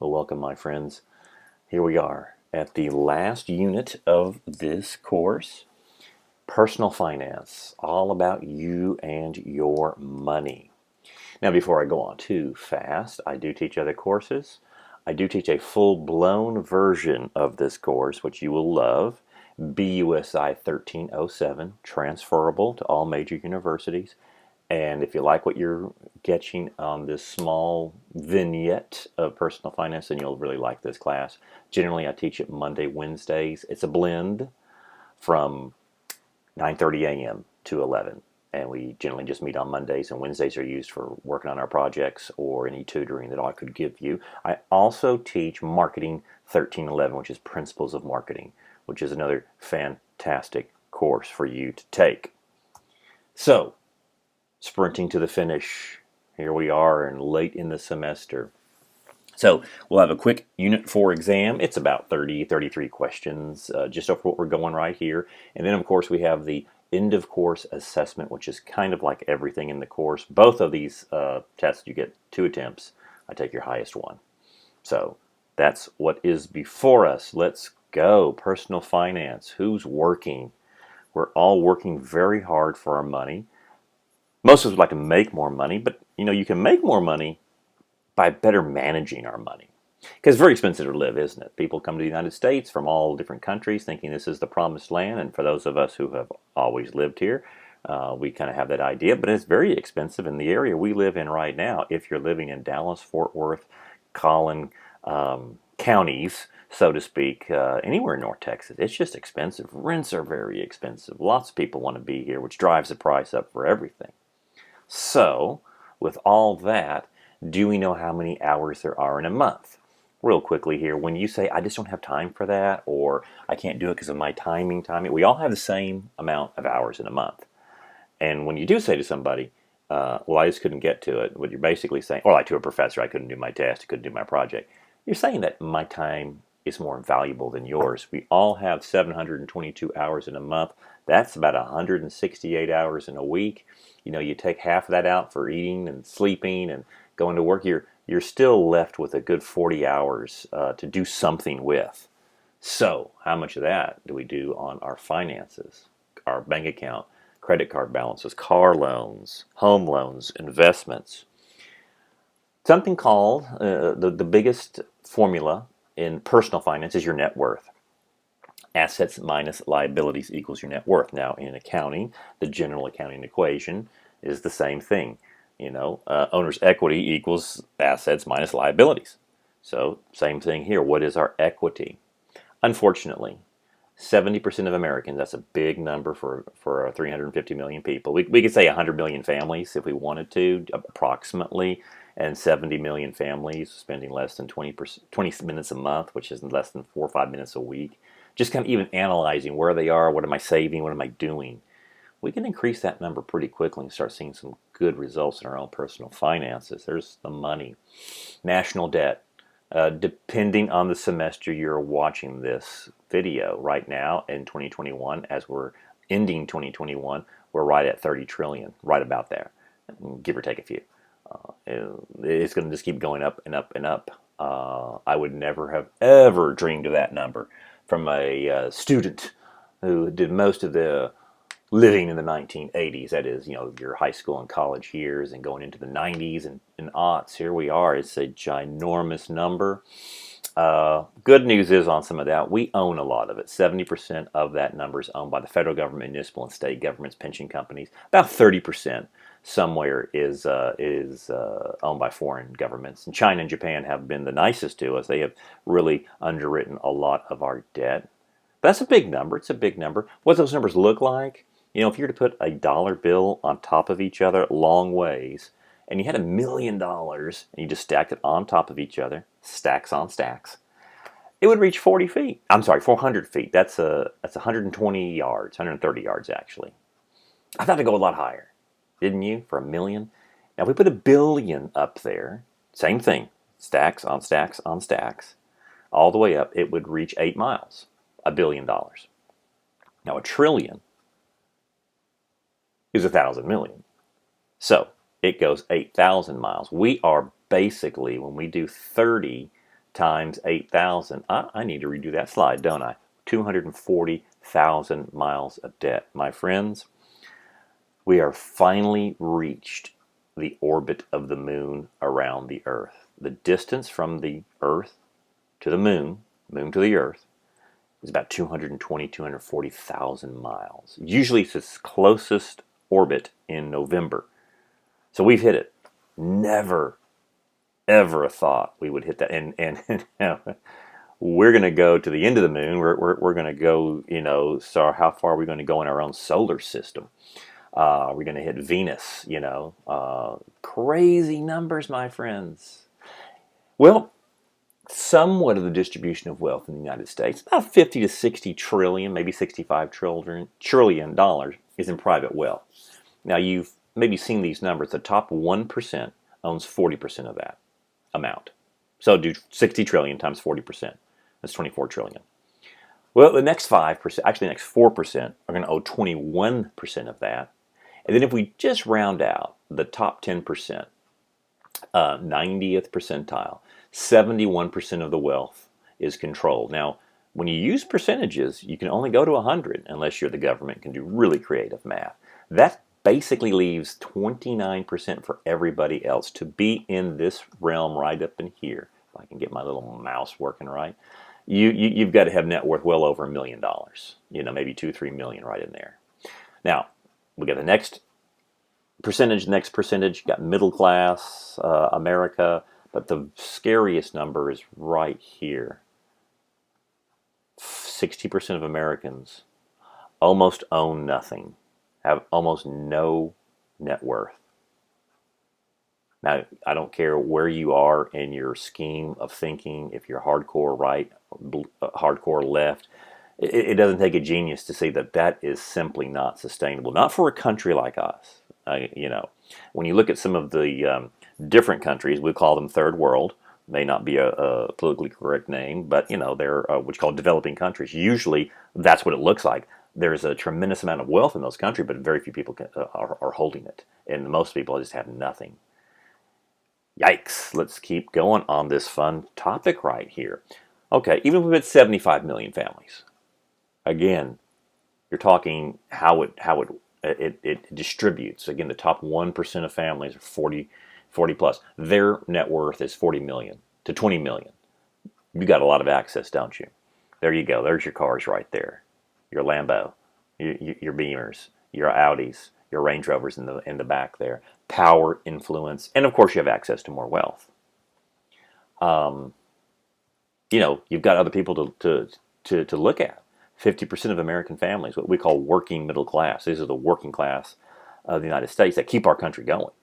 Well, welcome, my friends. Here we are at the last unit of this course, Personal Finance, all about you and your money. Now, before I go on too fast, I do teach other courses. I do teach a full-blown version of this course, which you will love, BUSI 1307, transferable to all major universities. And if you like what you're getting on this small vignette of personal finance, then you'll really like this class. Generally, I teach it Monday, Wednesdays. It's a blend from 9:30 a.m. to 11. And we generally just meet on Mondays, and Wednesdays are used for working on our projects or any tutoring that I could give you. I also teach Marketing 1311, which is Principles of Marketing, which is another fantastic course for you to take. So, sprinting to the finish. Here we are and late in the semester. So we'll have a quick Unit 4 exam. It's about 33 questions, just over what we're going right here. And then, of course, we have the end of course assessment, which is kind of like everything in the course. Both of these tests, you get 2 attempts. I take your highest one. So that's what is before us. Let's go. Personal finance. Who's working? We're all working very hard for our money. Most of us would like to make more money, but you can make more money by better managing our money. Because it's very expensive to live, isn't it? People come to the United States from all different countries thinking this is the promised land, and for those of us who have always lived here, we kind of have that idea, but it's very expensive in the area we live in right now. If you're living in Dallas, Fort Worth, Collin counties, so to speak, anywhere in North Texas, it's just expensive. Rents are very expensive. Lots of people want to be here, which drives the price up for everything. So, with all that, do we know how many hours there are in a month? Real quickly here, when you say, I just don't have time for that, or I can't do it because of my timing, we all have the same amount of hours in a month. And when you do say to somebody, well, I just couldn't get to it, what you're basically saying, or like to a professor, I couldn't do my test, I couldn't do my project, you're saying that my time is more valuable than yours. We all have 722 hours in a month. That's about 168 hours in a week. You take half of that out for eating and sleeping and going to work. You're still left with a good 40 hours to do something with. So how much of that do we do on our finances, our bank account, credit card balances, car loans, home loans, investments? Something called the biggest formula in personal finance is your net worth. Assets minus liabilities equals your net worth. Now, in accounting, the general accounting equation is the same thing. Owner's equity equals assets minus liabilities. So, same thing here. What is our equity? Unfortunately, 70% of Americans, that's a big number for 350 million people. We could say 100 million families if we wanted to, approximately, and 70 million families spending less than 20 minutes a month, which is less than 4 or 5 minutes a week. Just kind of even analyzing where they are, what am I saving, what am I doing? We can increase that number pretty quickly and start seeing some good results in our own personal finances. There's the money. National debt. Depending on the semester you're watching this video right now in 2021, as we're ending 2021, we're right at 30 trillion, right about there, give or take a few. It's going to just keep going up and up and up. I would never have ever dreamed of that number from a student who did most of the living in the 1980s. That is, your high school and college years, and going into the 90s and aughts. Here we are. It's a ginormous number. Good news is on some of that, we own a lot of it. 70% of that number is owned by the federal government, municipal and state governments, pension companies. About 30% somewhere is owned by foreign governments. And China and Japan have been the nicest to us. They have really underwritten a lot of our debt. But that's a big number. It's a big number. What those numbers look like, if you were to put a dollar bill on top of each other long ways, and you had $1 million, and you just stacked it on top of each other, stacks on stacks, it would reach 40 feet. I'm sorry, 400 feet. That's 120 yards, 130 yards actually. I thought it'd go a lot higher, didn't you, for $1 million? Now, if we put $1 billion up there, same thing, stacks on stacks on stacks, all the way up, it would reach 8 miles, $1 billion. Now, $1 trillion is 1,000 million. So it goes 8,000 miles. We are basically, when we do 30 times 8,000. I need to redo that slide, don't I? 240,000 miles of debt. My friends, we are finally reached the orbit of the moon around the Earth. The distance from the Earth to the moon, moon to the Earth, is about 220, 240,000 miles. Usually it's its closest orbit in November. So we've hit it. Never, ever thought we would hit that. And we're going to go to the end of the moon. We're going to go, so how far are we going to go in our own solar system? We're going to hit Venus, crazy numbers, my friends. Well, somewhat of the distribution of wealth in the United States, about 50 to 60 trillion, maybe 65 trillion dollars is in private wealth. Now, you've maybe seen these numbers. The top 1% owns 40% of that amount. So do 60 trillion times 40%. That's 24 trillion. Well, the next 5%, actually the next 4% are going to owe 21% of that. And then if we just round out the top 10%, 90th percentile, 71% of the wealth is controlled. Now, when you use percentages, you can only go to 100 unless you're the government, can do really creative math. That basically leaves 29% for everybody else to be in this realm right up in here. If I can get my little mouse working right. You've got to have net worth well over $1 million. Maybe 2-3 million right in there. Now, we got the next percentage. You got middle class America, but the scariest number is right here. 60% of Americans almost own nothing, have almost no net worth. Now, I don't care where you are in your scheme of thinking, if you're hardcore right, hardcore left, it doesn't take a genius to see that that is simply not sustainable. Not for a country like us. When you look at some of the different countries, we call them third world. May not be a politically correct name, but they're what you call developing countries. Usually, that's what it looks like. There's a tremendous amount of wealth in those countries, but very few people are holding it, and most people just have nothing. Yikes! Let's keep going on this fun topic right here. Okay, even if we had 75 million families, again, you're talking how it distributes. Again, the top 1% of families are 40 plus. Their net worth is 40 million to 20 million. You got a lot of access, don't you? There you go. There's your cars right there. Your Lambo, your Beamers, your Audis, your Range Rovers in the back there. Power, influence, and of course you have access to more wealth. You've got other people to look at. 50% of American families, what we call working middle class. These are the working class of the United States that keep our country going.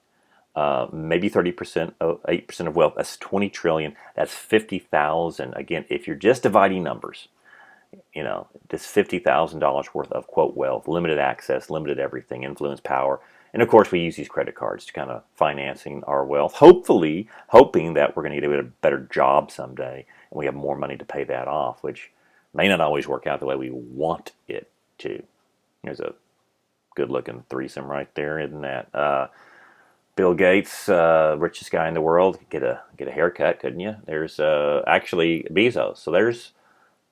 Maybe 30%, 8% of wealth. That's 20 trillion. That's 50,000. Again, if you're just dividing numbers, this $50,000 worth of quote wealth, limited access, limited everything, influence, power. And of course, we use these credit cards to kind of financing our wealth, hopefully hoping that we're going to get a better job someday and we have more money to pay that off, which may not always work out the way we want it to. There's a good-looking threesome right there, isn't that? Bill Gates, richest guy in the world, get a haircut, couldn't you? There's actually Bezos. So there's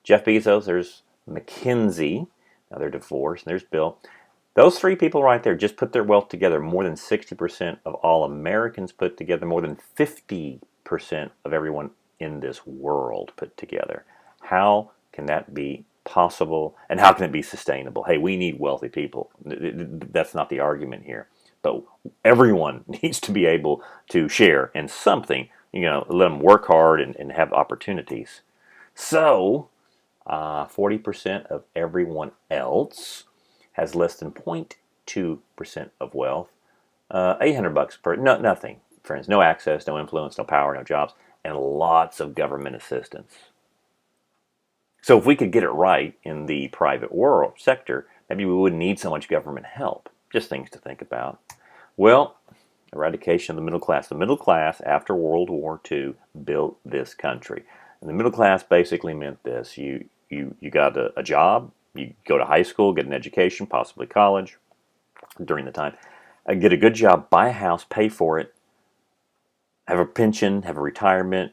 Jeff Bezos, there's McKinsey. Now they're divorced. And there's Bill. Those three people right there just put their wealth together. More than 60% of all Americans put together. More than 50% of everyone in this world put together. How can that be possible? And how can it be sustainable? Hey, we need wealthy people. That's not the argument here. But everyone needs to be able to share in something. Let them work hard and have opportunities. So 40% of everyone else has less than 0.2% of wealth. $800 per, nothing, friends. No access, no influence, no power, no jobs, and lots of government assistance. So if we could get it right in the private world sector, maybe we wouldn't need so much government help. Just things to think about. Well, eradication of the middle class. The middle class, after World War II, built this country. And the middle class basically meant this. You got a job, you go to high school, get an education, possibly college during the time, get a good job, buy a house, pay for it, have a pension, have a retirement,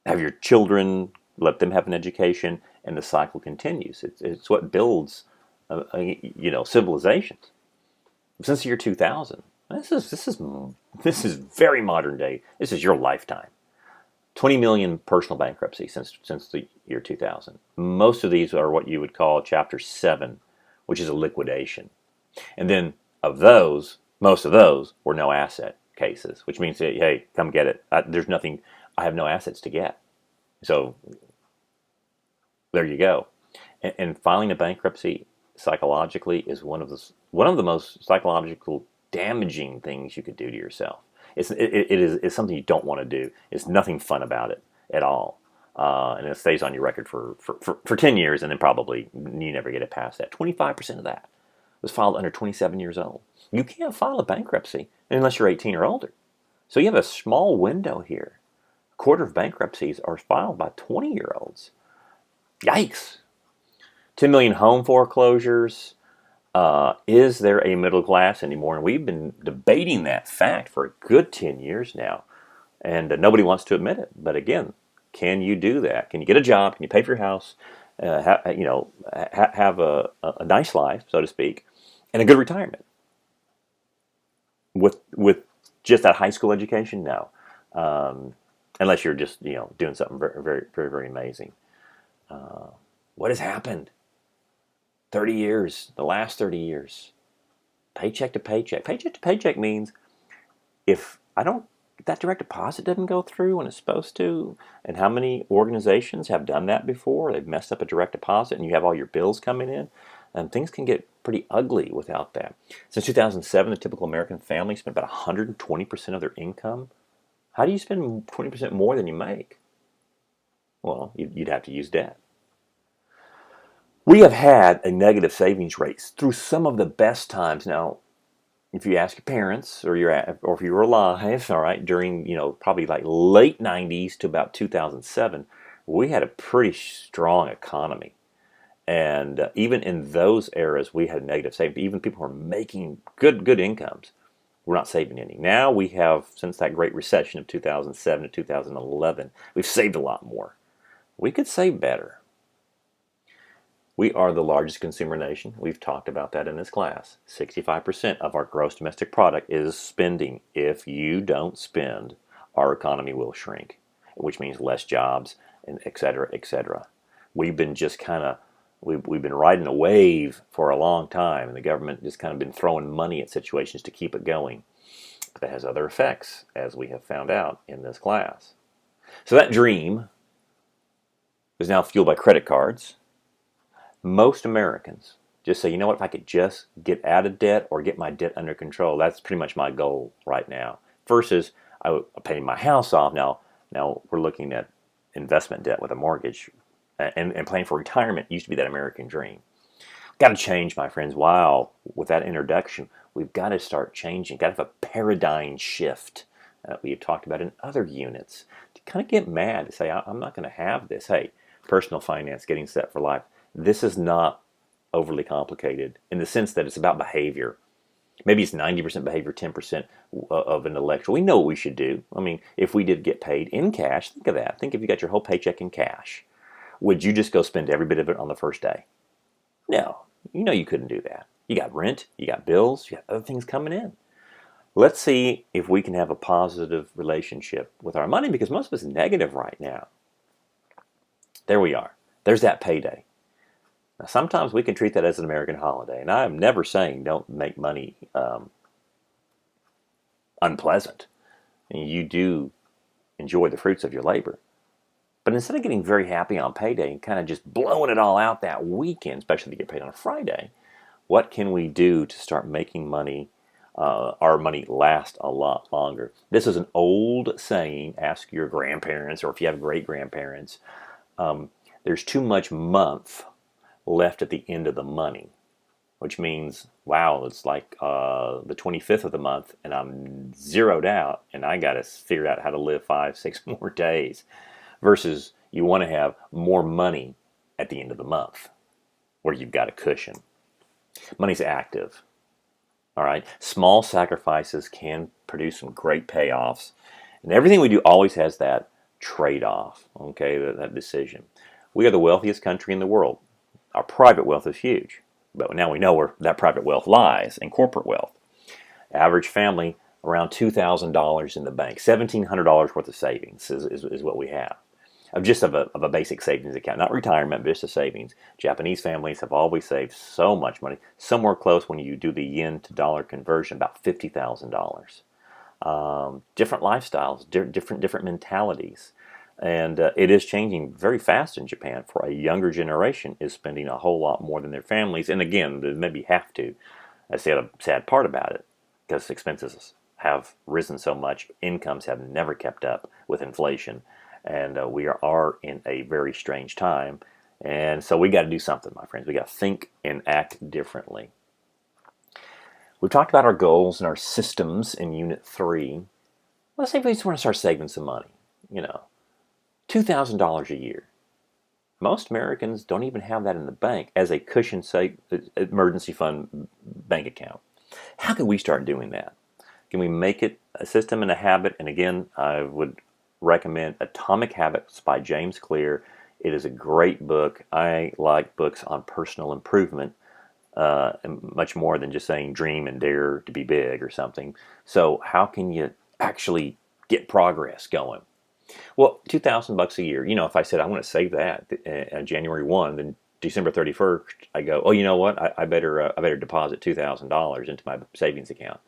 have your children, let them have an education, and the cycle continues. It's what builds, civilizations. Since the year 2000, this is very modern day. This is your lifetime. 20 million personal bankruptcies since the year 2000. Most of these are what you would call Chapter 7, which is a liquidation. And then of those, most of those were no asset cases, which means that, hey, come get it. There's nothing, I have no assets to get. So there you go. And filing a bankruptcy psychologically is one of the most psychological damaging things you could do to yourself. It's something you don't want to do. It's nothing fun about it at all. And it stays on your record for 10 years, and then probably you never get it past that. 25% of that was filed under 27 years old. You can't file a bankruptcy unless you're 18 or older. So you have a small window here. A quarter of bankruptcies are filed by 20-year-olds. Yikes. 10 million home foreclosures. Is there a middle class anymore? And we've been debating that fact for a good 10 years now. And nobody wants to admit it. But again, can you do that? Can you get a job? Can you pay for your house? Have a nice life, so to speak, and a good retirement with just that high school education? No, unless you're just doing something very very very very amazing. What has happened? 30 years, the last 30 years, paycheck to paycheck. Paycheck to paycheck means if that direct deposit doesn't go through when it's supposed to, and how many organizations have done that before? They've messed up a direct deposit and you have all your bills coming in, and things can get pretty ugly without that. Since 2007, the typical American family spent about 120% of their income. How do you spend 20% more than you make? Well, you'd have to use debt. We have had a negative savings rate through some of the best times. Now, if you ask your parents or if you were alive, all right, during probably like late 90s to about 2007, we had a pretty strong economy, and even in those eras, we had negative savings. Even people who were making good incomes were not saving any. Now we have, since that Great Recession of 2007 to 2011, we've saved a lot more. We could save better. We are the largest consumer nation. We've talked about that in this class. 65% of our gross domestic product is spending. If you don't spend, our economy will shrink, which means less jobs, and et cetera, et cetera. We've been we've been riding a wave for a long time, and the government just kind of been throwing money at situations to keep it going. But that has other effects, as we have found out in this class. So that dream is now fueled by credit cards. Most Americans just say, you know what, if I could just get out of debt or get my debt under control, that's pretty much my goal right now. Versus I paying my house off. Now we're looking at investment debt with a mortgage, and planning for retirement used to be that American dream. Got to change, my friends. Wow, with that introduction, we've got to start changing. Got to have a paradigm shift that we have talked about in other units. To kind of get mad, to say, I'm not going to have this. Hey, personal finance, getting set for life. This is not overly complicated in the sense that it's about behavior. Maybe it's 90% behavior, 10% of intellectual. We know what we should do. I mean, if we did get paid in cash, think of that. Think if you got your whole paycheck in cash. Would you just go spend every bit of it on the first day? No. You couldn't do that. You got rent, you got bills, you got other things coming in. Let's see if we can have a positive relationship with our money, because most of it's negative right now. There we are. There's that payday. Now, sometimes we can treat that as an American holiday, and I am never saying don't make money unpleasant. You do enjoy the fruits of your labor. But instead of getting very happy on payday and kind of just blowing it all out that weekend, especially if you get paid on a Friday, what can we do to start making money, our money last a lot longer? This is an old saying. Ask your grandparents, or if you have great-grandparents. There's too much month left at the end of the money, which means, wow, it's like the 25th of the month and I'm zeroed out and I got to figure out how to live 5-6 more days, versus you want to have more money at the end of the month where you've got a cushion. Money's active. All right. Small sacrifices can produce some great payoffs, and everything we do always has that trade-off, okay, that decision. We are the wealthiest country in the world. Our private wealth is huge, but now we know where that private wealth lies in corporate wealth. Average family, around $2,000 in the bank. $1,700 worth of savings is what we have. Of a basic savings account, not retirement, but just a savings. Japanese families have always saved so much money, somewhere close when you do the yen to dollar conversion, about $50,000. Different lifestyles, different mentalities. And it is changing very fast in Japan. For a younger generation is spending a whole lot more than their families. And again, they maybe have to. That's the sad part about it, because expenses have risen so much. Incomes have never kept up with inflation. And we are in a very strange time. And so we got to do something, my friends. We got to think and act differently. We've talked about our goals and our systems in Unit 3. Let's say we just want to start saving some money. $2,000 a year. Most Americans don't even have that in the bank as a cushion emergency fund bank account. How can we start doing that? Can we make it a system and a habit? And again, I would recommend Atomic Habits by James Clear. It is a great book. I like books on personal improvement much more than just saying dream and dare to be big or something. So how can you actually get progress going? Well, $2,000 a year. If I said I want to save that on January 1, then December 31st, I go, oh, you know what? I better deposit $2,000 into my savings account.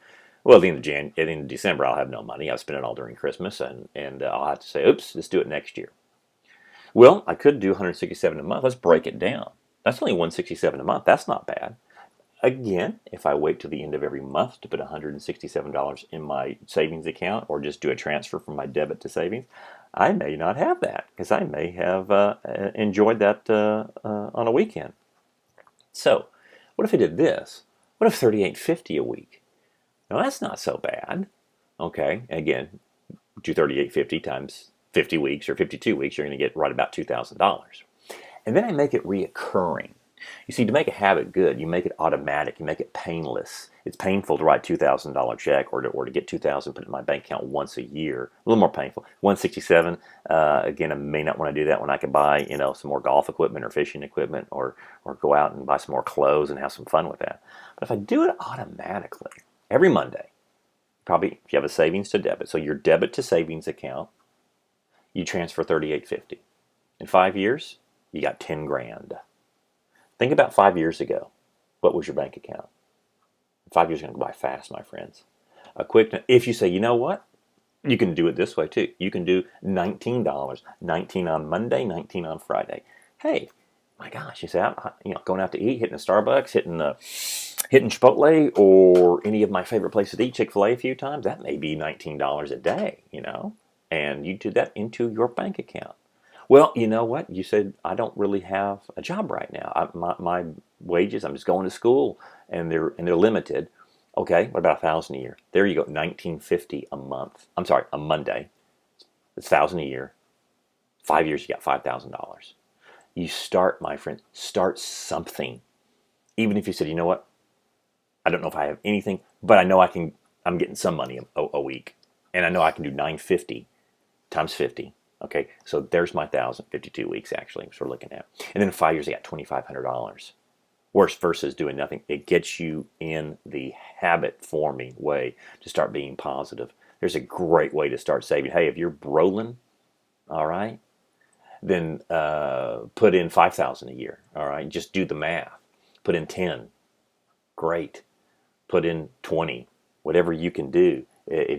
Well, at the end of December, I'll have no money. I'll spend it all during Christmas, and I'll have to say, oops, let's do it next year. Well, I could do 167 a month. Let's break it down. That's only 167 a month. That's not bad. Again, if I wait till the end of every month to put $167 in my savings account, or just do a transfer from my debit to savings, I may not have that, because I may have enjoyed that on a weekend. So, what if I did this? What if $38.50 a week? Now, that's not so bad. Okay, again, do $38.50 times 50 weeks or 52 weeks, you're going to get right about $2,000. And then I make it reoccurring. You see, to make a habit good, you make it automatic, you make it painless. It's painful to write $2,000 check or to get $2,000 put in my bank account once a year. A little more painful. 167. Again, I may not want to do that when I could buy some more golf equipment or fishing equipment, or go out and buy some more clothes and have some fun with that. But if I do it automatically every Monday, probably if you have a savings to debit, so your debit to savings account, you transfer $38.50. In 5 years, you got 10 grand. Think about 5 years ago. What was your bank account? 5 years is going to go by fast, my friends. If you say, you know what? You can do it this way too. You can do $19. 19 on Monday, 19 on Friday. Hey, my gosh, you say, going out to eat, hitting a Starbucks, hitting Chipotle, or any of my favorite places to eat, Chick-fil-A a few times, that may be $19 a day, and you do that into your bank account. Well, you know what? You said, I don't really have a job right now. My wages, I'm just going to school, and they're limited. Okay, what about $1,000 a year? There you go, $19.50 a month. I'm sorry, a Monday. It's $1,000 a year. 5 years, you got $5,000. You start, my friend, start something. Even if you said, you know what? I don't know if I have anything, but I know I'm getting some money a week. And I know I can do $950 times 50. Okay, so there's my 52 weeks actually, which we're looking at. And then in 5 years, I got $2,500. Worse versus doing nothing. It gets you in the habit-forming way to start being positive. There's a great way to start saving. Hey, if you're rolling, all right, then put in $5,000 a year. All right, just do the math. Put in 10. Great. Put in 20. Whatever you can do,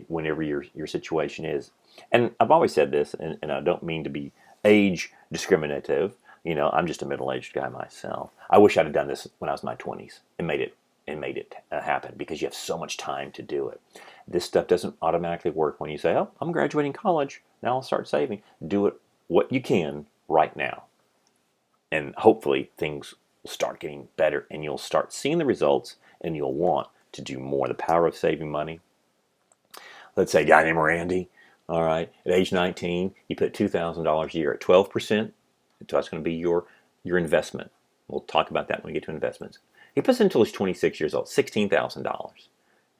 whenever your situation is. And I've always said this, and I don't mean to be age discriminative. I'm just a middle-aged guy myself. I wish I'd have done this when I was in my 20s and made it happen, because you have so much time to do it. This stuff doesn't automatically work when you say, oh, I'm graduating college, now I'll start saving. Do it what you can right now. And hopefully things will start getting better, and you'll start seeing the results, and you'll want to do more. The power of saving money. Let's say a guy named Randy, all right, at age 19, he put $2,000 a year at 12%. So that's going to be your investment. We'll talk about that when we get to investments. He puts it until he's 26 years old, $16,000.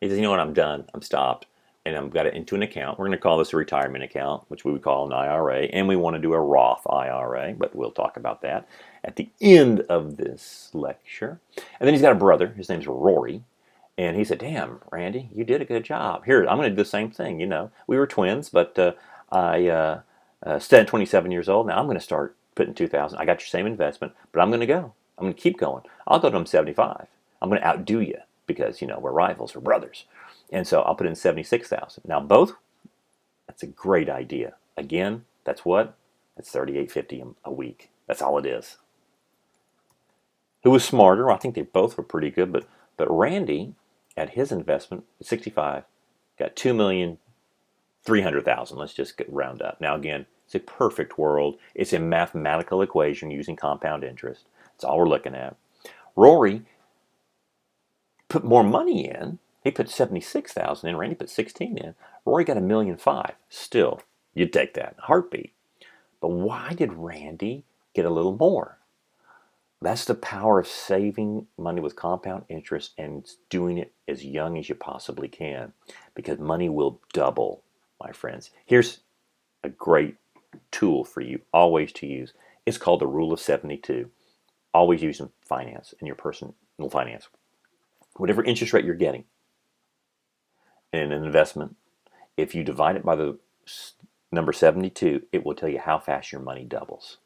He says, you know what, I'm done. I'm stopped. and I've got it into an account. We're going to call this a retirement account, which we would call an IRA, and we want to do a Roth IRA, but we'll talk about that at the end of this lecture. And then he's got a brother. His name's Rory. And he said, damn, Randy, you did a good job. Here, I'm going to do the same thing. You know, we were twins, but instead of 27 years old, now I'm going to start putting 2,000. I got your same investment, but I'm going to go. I'm going to keep going. I'll go to him 75. I'm going to outdo you because, you know, we're rivals, we're brothers. And so I'll put in 76,000. Now both, that's a great idea. Again, that's what? That's $38.50 a week. That's all it is. Who was smarter? Well, I think they both were pretty good, but Randy, at his investment, 65, got 2,300,000. Let's just round up. Now again, it's a perfect world. It's a mathematical equation using compound interest. That's all we're looking at. Rory put more money in. He put 76,000 in. Randy put 16 in. Rory got 1,500,000. Still, you'd take that in a heartbeat. But why did Randy get a little more? That's the power of saving money with compound interest and doing it as young as you possibly can, because money will double, my friends. Here's a great tool for you always to use. It's called the rule of 72. Always use in finance, in your personal finance. Whatever interest rate you're getting in an investment, if you divide it by the number 72, it will tell you how fast your money doubles.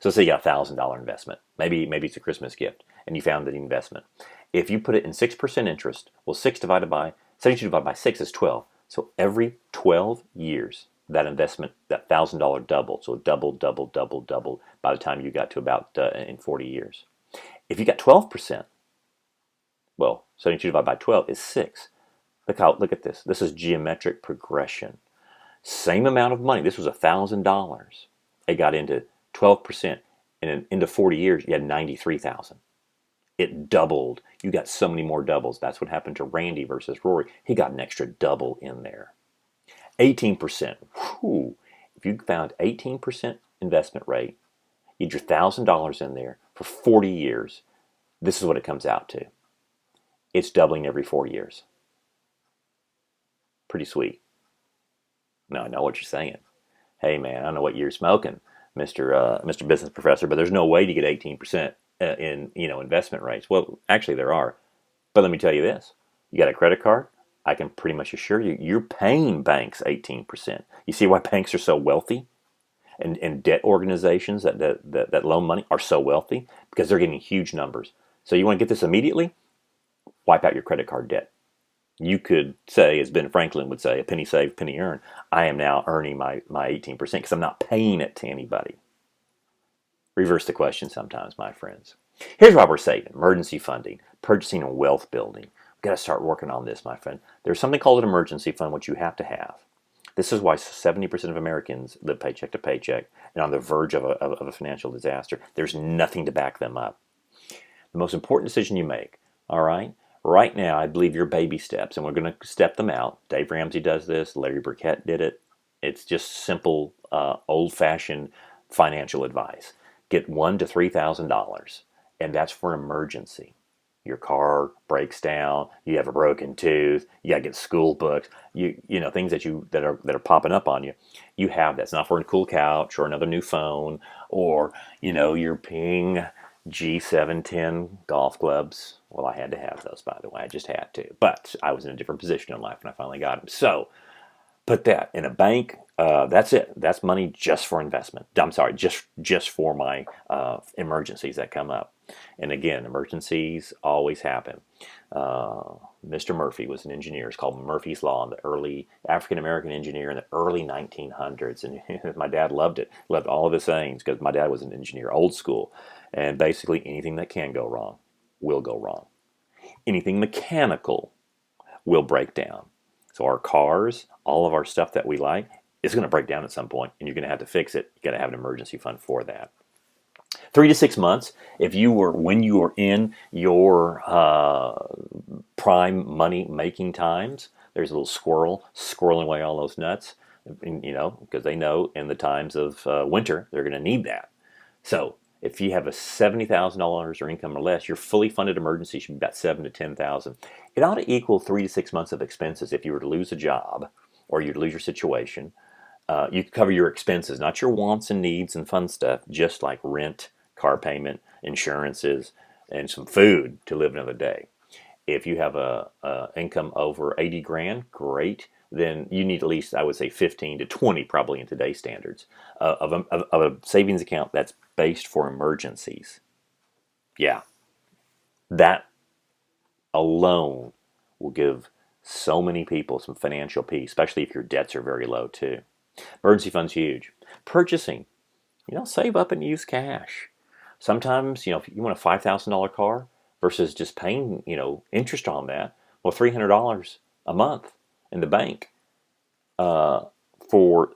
So say you got a $1,000 investment. Maybe it's a Christmas gift, and you found the investment. If you put it in 6% interest, well, 72 divided by 6 is 12. So every 12 years, that investment, that $1,000 doubled. So doubled by the time you got to about in 40 years. If you got 12%, well, 72 divided by 12 is 6. Look at this. This is geometric progression. Same amount of money. This was $1,000. It got into 12%, and into 40 years, you had 93,000. It doubled. You got so many more doubles. That's what happened to Randy versus Rory. He got an extra double in there. 18%. Whew. If you found 18% investment rate, you had your $1,000 in there for 40 years. This is what it comes out to. It's doubling every 4 years. Pretty sweet. Now I know what you're saying. Hey man, I don't know what you're smoking, Mr. Business Professor, but there's no way to get 18% in investment rates. Well, actually there are, but let me tell you this: you got a credit card, I can pretty much assure you, you're paying banks 18%. You see why banks are so wealthy, and debt organizations that loan money are so wealthy, because they're getting huge numbers. So you want to get this immediately? Wipe out your credit card debt. You could say, as Ben Franklin would say, a penny saved, penny earned. I am now earning my 18% because I'm not paying it to anybody. Reverse the question sometimes, my friends. Here's why we're saving: emergency funding, purchasing, and wealth building. We've got to start working on this, my friend. There's something called an emergency fund, which you have to have. This is why 70% of Americans live paycheck to paycheck and on the verge of a financial disaster. There's nothing to back them up. The most important decision you make, all right? Right now, I believe your baby steps, and we're going to step them out. Dave Ramsey does this. Larry Burkett did it. It's just simple, old-fashioned financial advice. Get $1,000 to $3,000, and that's for an emergency. Your car breaks down. You have a broken tooth. You got to get school books. You know, things that are popping up on you. You have that. It's not for a cool couch or another new phone or your Ping G710 golf clubs. Well, I had to have those, by the way. I just had to. But I was in a different position in life when I finally got them. So put that in a bank. That's it. That's money just for investment. I'm sorry, just for my emergencies that come up. And again, emergencies always happen. Mr. Murphy was an engineer. It's called Murphy's Law, the early African-American engineer in the early 1900s. And my dad loved it. Loved all of his sayings because my dad was an engineer, old school. And basically anything that can go wrong will go wrong. Anything mechanical will break down. So our cars, all of our stuff that we like, is going to break down at some point, and you're going to have to fix it. You got to have an emergency fund for that. 3 to 6 months, when you are in your prime money making times, there's a little squirrel squirreling away all those nuts, because they know in the times of winter they're going to need that. So if you have a $70,000 or income or less, your fully funded emergency should be about $7,000 to $10,000. it ought to equal 3 to 6 months of expenses if you were to lose a job or you'd lose your situation. You could cover your expenses, not your wants and needs and fun stuff, just like rent, car payment, insurances, and some food to live another day. If you have a income over 80 grand, great. Then you need at least, I would say, 15 to 20, probably in today's standards, of a savings account that's based for emergencies. Yeah, that alone will give so many people some financial peace, especially if your debts are very low too. Emergency fund's huge. Purchasing, save up and use cash. Sometimes, if you want a $5,000 car versus just paying, interest on that, well, $300 a month in the bank for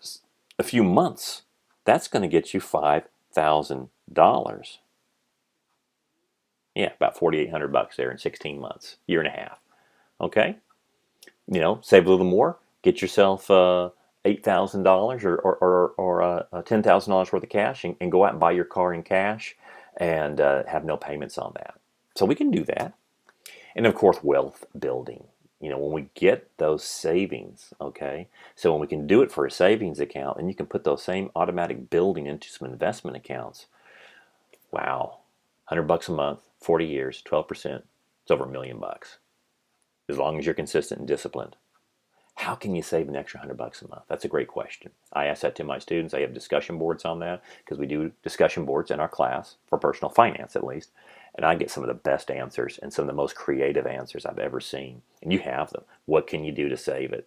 a few months, that's going to get you $5,000. Yeah, about $4,800 there in 16 months, year and a half. Okay, save a little more, get yourself $8,000 or $10,000 worth of cash, and go out and buy your car in cash, and have no payments on that. So we can do that. And of course, wealth building. When we get those savings, okay, so when we can do it for a savings account, and you can put those same automatic building into some investment accounts, wow, $100 a month, 40 years, 12%, it's over $1 million, as long as you're consistent and disciplined. How can you save an extra $100 a month? That's a great question. I ask that to my students. I have discussion boards on that, because we do discussion boards in our class for personal finance, at least. And I get some of the best answers and some of the most creative answers I've ever seen. And you have them. What can you do to save it?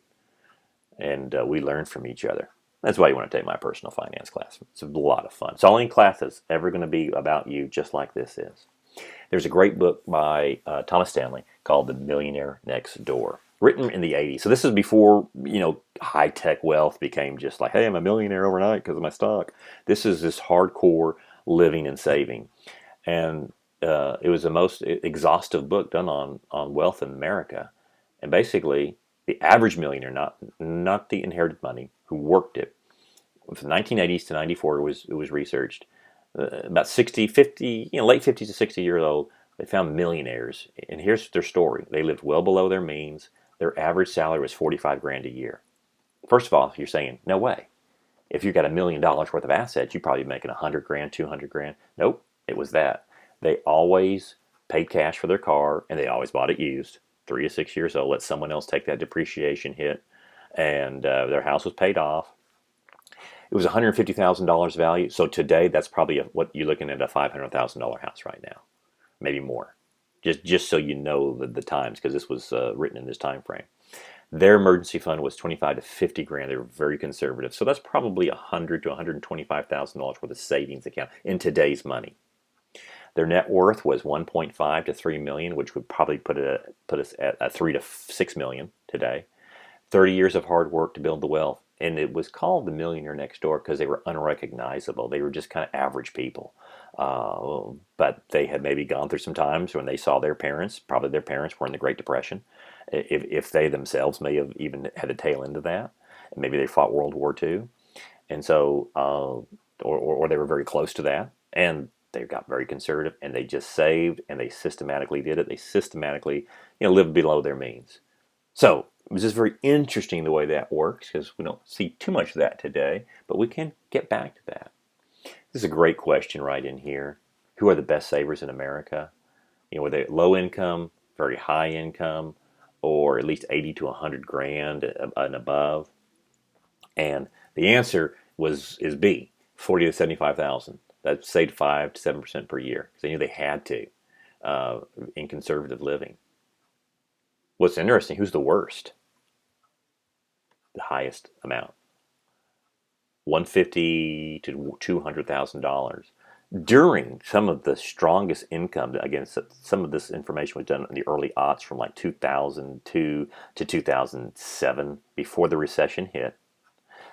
And we learn from each other. That's why you want to take my personal finance class. It's a lot of fun. It's the only class that's ever going to be about you, just like this is. There's a great book by Thomas Stanley called The Millionaire Next Door, written in the 80s. So this is before, high-tech wealth became just like, hey, I'm a millionaire overnight because of my stock. This is this hardcore living and saving. And it was the most exhaustive book done on wealth in America. And basically, the average millionaire, not the inherited money, who worked it, from the 1980s to 94, it was researched. About 60, 50, late 50s to 60 years old, they found millionaires. And here's their story. They lived well below their means. Their average salary was 45 grand a year. First of all, you're saying, no way. If you've got $1 million worth of assets, you're probably making 100 grand, 200 grand. Nope, it was that. They always paid cash for their car, and they always bought it used, 3 to 6 years old, let someone else take that depreciation hit, and their house was paid off. It was $150,000 value. So today, that's probably what you're looking at, a $500,000 house right now, maybe more. Just so you know the times, because this was written in this time frame. Their emergency fund was 25 to 50 grand. They were very conservative. So that's probably $100,000 to $125,000 worth of savings account in today's money. Their net worth was 1.5 to 3 million, which would probably put us at 3 to 6 million today. 30 years of hard work to build the wealth. And it was called The Millionaire Next Door because they were unrecognizable. They were just kind of average people. But they had maybe gone through some times when they saw their parents, probably their parents were in the Great Depression, if they themselves may have even had a tail into that. And maybe they fought World War II. And so, or they were very close to that. And they got very conservative, and they just saved, and they systematically did it. They systematically, lived below their means. So it was just very interesting the way that works, because we don't see too much of that today, but we can get back to that. This is a great question right in here. Who are the best savers in America? Were they low income, very high income, or at least 80 to 100 grand and above? And the answer is B, 40 to 75,000. That saved 5 to 7% per year, because they knew they had to in conservative living. What's interesting, who's the worst? The highest amount, $150,000 to $200,000. During some of the strongest income, again, some of this information was done in the early aughts, from like 2002 to 2007, before the recession hit.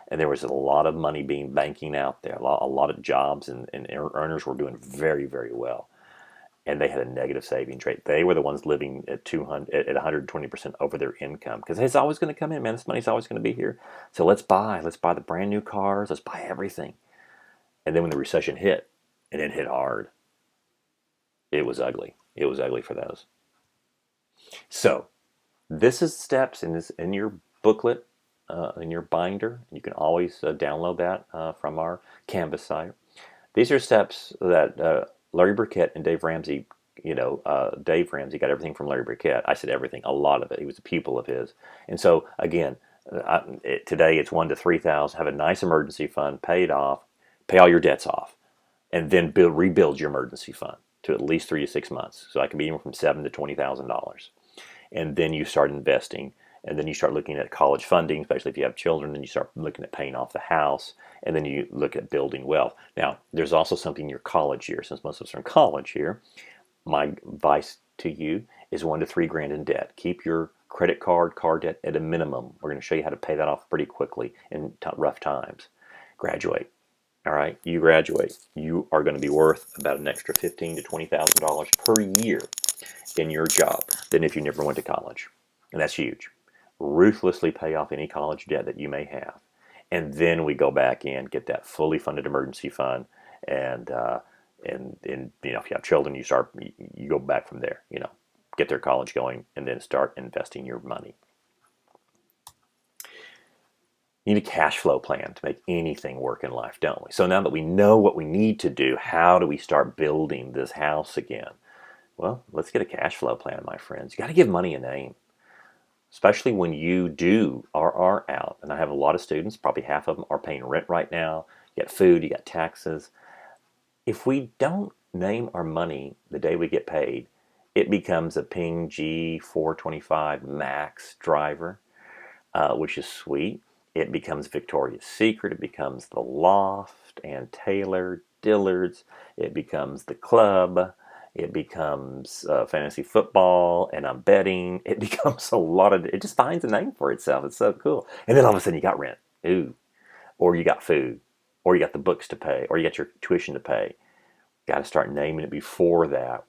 And there was a lot of money banking out there. A lot of jobs and earners were doing very, very well. And they had a negative savings rate. They were the ones living at 120% over their income, because it's always going to come in, man. This money's always going to be here. So let's buy the brand new cars. Let's buy everything. And then when the recession hit, and it hit hard, it was ugly. It was ugly for those. So This is steps in your booklet, in your binder. You can always download that from our Canvas site. These are steps that Larry Burkett and Dave Ramsey, Dave Ramsey got everything from Larry Burkett. I said everything, a lot of it. He was a pupil of his. And so, again, today it's 1 to 3,000. Have a nice emergency fund, pay it off, pay all your debts off, and then rebuild your emergency fund to at least 3 to 6 months. So that can be anywhere from $7,000 to $20,000. And then you start investing, and then you start looking at college funding, especially if you have children, and you start looking at paying off the house, and then you look at building wealth. Now, there's also something in your college year. Since most of us are in college here, my advice to you is 1 to 3 grand in debt. Keep your credit card debt at a minimum. We're going to show you how to pay that off pretty quickly in rough times. Graduate. All right, you graduate. You are going to be worth about an extra $15,000 to $20,000 per year in your job than if you never went to college. And that's huge. Ruthlessly pay off any college debt that you may have. And then we go back in, get that fully funded emergency fund, and if you have children, you go back from there, get their college going, and then start investing your money. You need a cash flow plan to make anything work in life, don't we? So now that we know what we need to do, how do we start building this house again? Well, let's get a cash flow plan, my friends. You got to give money a name, especially when you are out. And I have a lot of students, probably half of them are paying rent right now. You got food, you got taxes. If we don't name our money the day we get paid, it becomes a Ping G425 Max driver, which is sweet. It becomes Victoria's Secret. It becomes The Loft and Taylor, Dillard's. It becomes The Club. It becomes fantasy football, and I'm betting. It becomes it just finds a name for itself. It's so cool. And then all of a sudden you got rent. Ooh. Or you got food. Or you got the books to pay. Or you got your tuition to pay. Got to start naming it before that.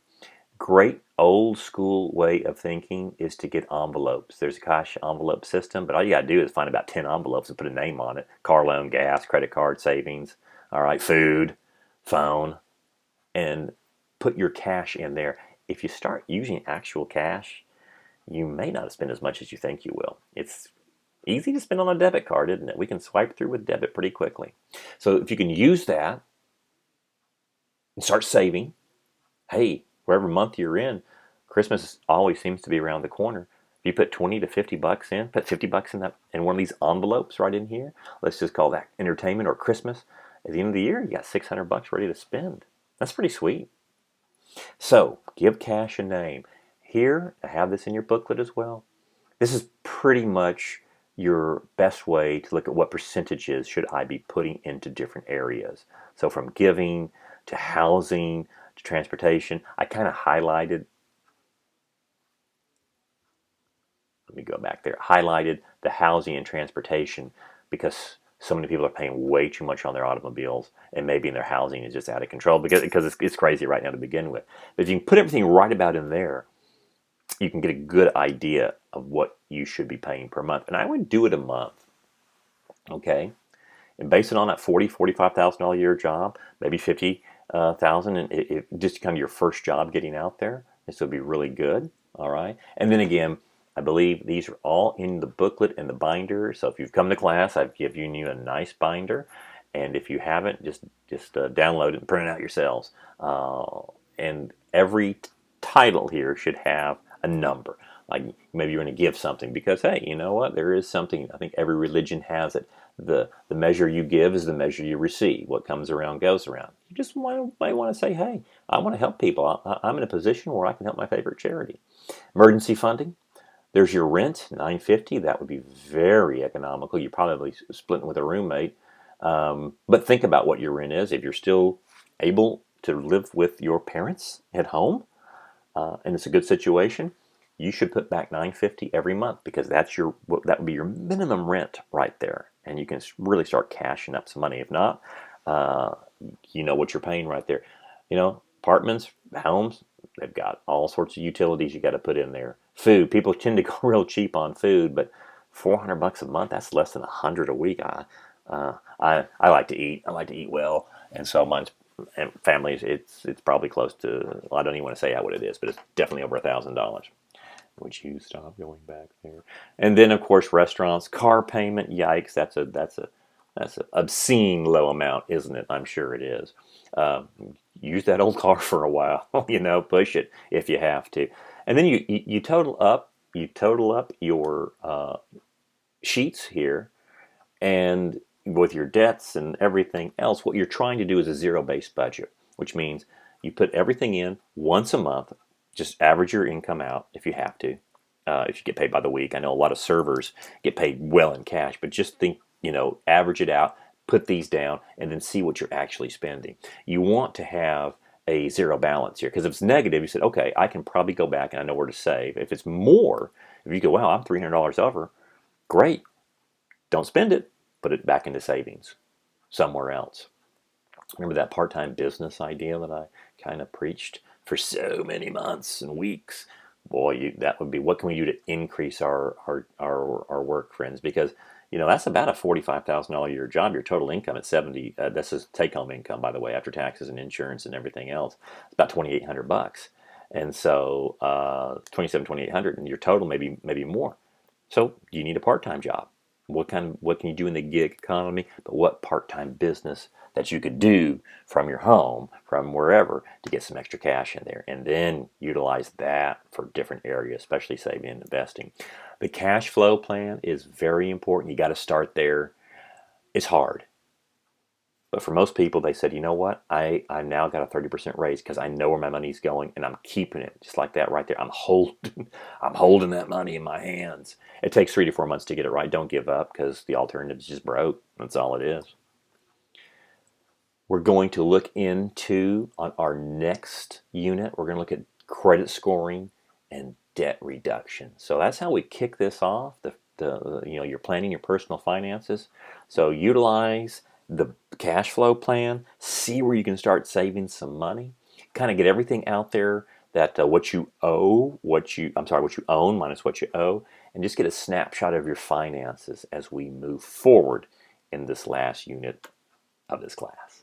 Great old school way of thinking is to get envelopes. There's a cash envelope system, but all you got to do is find about 10 envelopes and put a name on it. Car loan, gas, credit card, savings, all right, food, phone, and put your cash in there. If you start using actual cash, you may not spend as much as you think you will. It's easy to spend on a debit card, isn't it? We can swipe through with debit pretty quickly. So if you can use that and start saving, hey, wherever month you're in, Christmas always seems to be around the corner. If you put 20 to 50 bucks in, put 50 bucks in one of these envelopes right in here. Let's just call that entertainment or Christmas. At the end of the year, you got 600 bucks ready to spend. That's pretty sweet. So give cash a name. Here, I have this in your booklet as well. This is pretty much your best way to look at what percentages should I be putting into different areas. So from giving to housing to transportation, I kind of highlighted, let me go back there, highlighted the housing and transportation because so many people are paying way too much on their automobiles, and maybe in their housing is just out of control because it's crazy right now to begin with. But if you can put everything right about in there, you can get a good idea of what you should be paying per month. And I would do it a month, okay? And base it on that $45,000 a year job, maybe $50,000, and just kind of your first job getting out there. This would be really good, all right? And then again, I believe these are all in the booklet and the binder. So if you've come to class, I've given you a nice binder. And if you haven't, just download it and print it out yourselves. And every title here should have a number. Like maybe you're going to give something because, hey, you know what? There is something. I think every religion has it. The measure you give is the measure you receive. What comes around goes around. You just might want to say, hey, I want to help people. I'm in a position where I can help my favorite charity. Emergency funding. There's your rent, $950. That would be very economical. You're probably splitting with a roommate. But think about what your rent is. If you're still able to live with your parents at home, and it's a good situation, you should put back $950 every month because that would be your minimum rent right there, and you can really start cashing up some money. If not, you know what you're paying right there. Apartments, homes, they've got all sorts of utilities you got to put in there. Food, people tend to go real cheap on food, but $400 a month, that's less than $100 a week. I like to eat. I like to eat well, and so mine's and families. It's probably close to. Well, I don't even want to say what it is, but it's definitely over $1,000. Would you stop going back there? And then, of course, restaurants, car payment. Yikes! That's an obscene low amount, isn't it? I'm sure it is. Um, Use that old car for a while. Push it if you have to, and then you total up. You total up your sheets here, and with your debts and everything else, what you're trying to do is a zero-based budget, which means you put everything in once a month. Just average your income out if you have to. If you get paid by the week, I know a lot of servers get paid well in cash, but just think, average it out, put these down, and then see what you're actually spending. You want to have a zero balance here, because if it's negative, you said, okay, I can probably go back and I know where to save. If it's more, if you go, wow, I'm $300 over, great, don't spend it, put it back into savings somewhere else. Remember that part-time business idea that I kind of preached for so many months and weeks? Boy, that would be, what can we do to increase our work, friends? Because that's about a $45,000 a year job. Your total income at 70. This is take-home income, by the way, after taxes and insurance and everything else. It's about $2,800, and so 2,800, and your total maybe more. So you need a part-time job. What can you do in the gig economy? But what part-time business that you could do from your home, from wherever, to get some extra cash in there, and then utilize that for different areas, especially saving and investing. The cash flow plan is very important. You got to start there. It's hard. But for most people, they said, you know what? I now got a 30% raise because I know where my money's going, and I'm keeping it just like that right there. I'm holding that money in my hands. It takes 3 to 4 months to get it right. Don't give up, because the alternative is just broke. That's all it is. We're going to look into, on our next unit, we're going to look at credit scoring and debt reduction. So that's how we kick this off. You're planning your personal finances. So utilize the cash flow plan. See where you can start saving some money. Kind of get everything out there, that what you own minus what you owe, and just get a snapshot of your finances as we move forward in this last unit of this class.